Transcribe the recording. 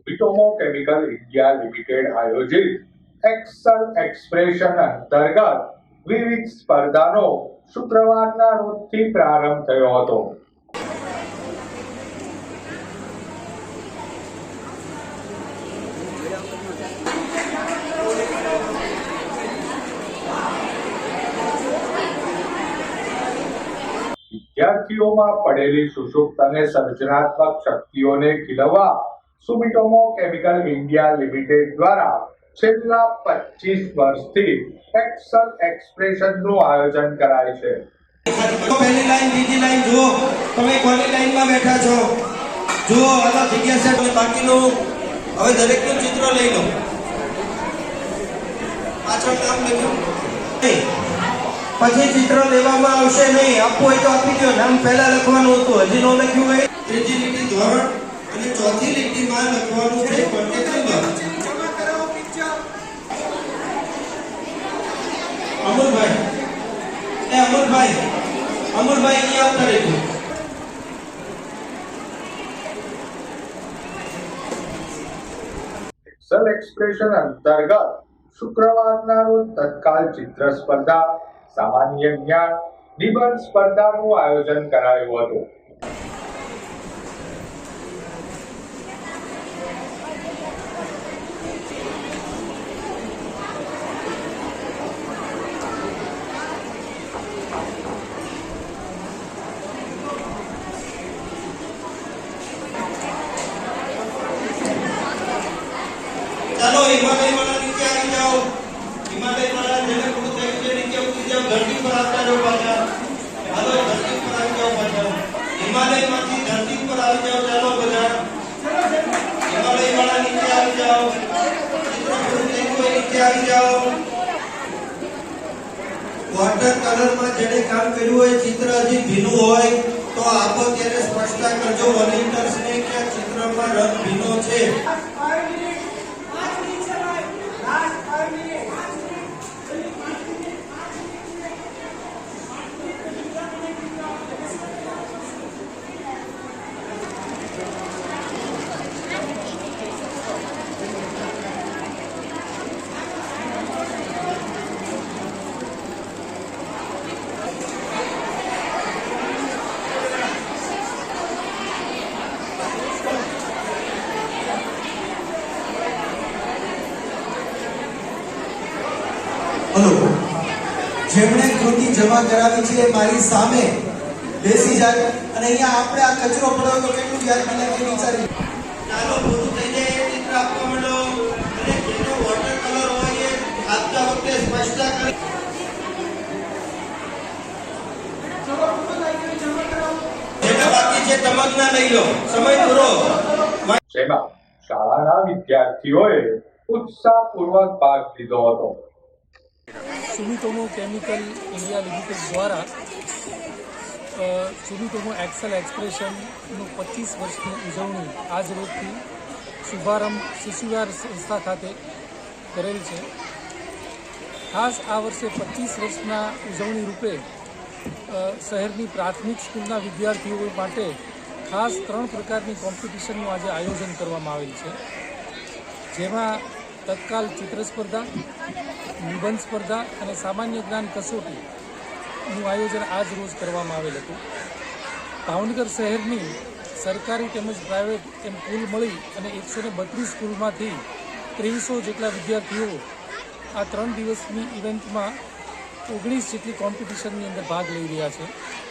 સુમિટોમો chemical India limited આયોજિત Excel expression અંતર્ગત વિવિધ સ્પર્ધાનો શુક્રવારના રોજથી પ્રારંભ થયો હતો. વિદ્યાર્થીઓમાં પડેલી સુષુપ્ત અને સર્જનાત્મક શક્તિઓને ખીલવવા સુમિટોમો કેમિકલ ઇન્ડિયા લિમિટેડ દ્વારા છેલ્લા 25 વર્ષથી એક્સલ એક્સપ્રેશનનું આયોજન કરાય છે. પહેલી લાઈન બીજી લાઈન જુઓ, તમે કોની લાઈનમાં બેઠા છો જુઓ, આલા થઈ ગયા છે. બાકીનું હવે દરેકનું ચિત્ર લઈ લો, પાછળ નામ લખ્યું પછી ચિત્ર લેવામાં આવશે નહીં. આપવું હોય તો આપી દો, નામ પહેલા લખવાનું હતું, હજી ન લખ્યું હોય ત્રીજી લીટી ધોરણ અને ચોથી લીટીમાં લખવાનું છે કોન્ટેક્ટ નંબર. અમરભાઈ અહીંયા આવતા રહેજો. એક્સલ એક્સપ્રેશન અંતર્ગત શુક્રવારના રોજ તત્કાલ ચિત્ર સ્પર્ધા, સામાન્ય જ્ઞાન, નિબંધ સ્પર્ધાનું આયોજન કરાયું હતું. ચાલો હિમાલયવાળા નીચે આવી જાઓ. હિમાલયવાળા જેને પૂરું થયું છે નીચે ઉતરી જાઓ. ધરતી પર આવતા જાઓ પાછા. હાલો ધરતી પર આવી જાઓ પાછા. હિમાલયમાંથી ધરતી પર આવી જાઓ. ચાલો બધા હિમાલયવાળા નીચે આવી જાઓ. ચિત્ર પૂરું થયું હોય નીચે આવી જાઓ. વોટર કલરમાં જેને કામ કર્યું હોય, ચિત્ર હજી ભીનું હોય તો આપો ત્યારે સ્પષ્ટતા કરજો વોલેન્ટિયર્સને કે આ ચિત્રમાં રંગ ભીનો છે. હલો, જેમણે કૃતિ જમા કરાવી છે મારી સામે બેસી જાય અને અહીંયા આપણે આ કચરો પડ્યો તો કેટલું યાદ મને કે વિચારી. ચાલો પૂરું થઈ જાય એ ચિત્ર આપવા માંડો અને જેનો વોટર કલર હોય એ આપતા વખતે સ્પષ્ટતા કરી. જેને બાકી છે ચમકના લઈ લો, સમય પૂરો. જેમાં શાળાના વિદ્યાર્થીઓએ ઉત્સાહપૂર્વક ભાગ લીધો હતો. સુમિટોમો કેમિકલ ઇન્ડિયા લિમિટેડ દ્વારા સુમિટોમો એક્સલ એક્સપ્રેશનનું 25 વર્ષની ઉજવણી આજ રોજથી શુભારંભ શિશુવિહાર સંસ્થા ખાતે કરેલ છે. ખાસ આ વર્ષે 25 વર્ષના ઉજવણી રૂપે શહેરની પ્રાથમિક સ્કૂલના વિદ્યાર્થીઓ માટે ખાસ 3 પ્રકારની કોમ્પિટિશનનું આજે આયોજન કરવામાં આવેલ છે. જેમાં તત્કાલ ચિત્ર સ્પર્ધા, નિબંધ સ્પર્ધા અને સામાન્ય જ્ઞાન કસોટીનું આયોજન આજ રોજ કરવામાં આવેલ હતું. ભાવનગર શહેરની સરકારી તેમજ પ્રાઇવેટ એમ કુલ મળી અને 132 સ્કૂલમાંથી 2300 જેટલા વિદ્યાર્થીઓ આ 3 દિવસની ઇવેન્ટમાં 19 જેટલી કોમ્પિટિશનની અંદર ભાગ લઈ રહ્યા છે.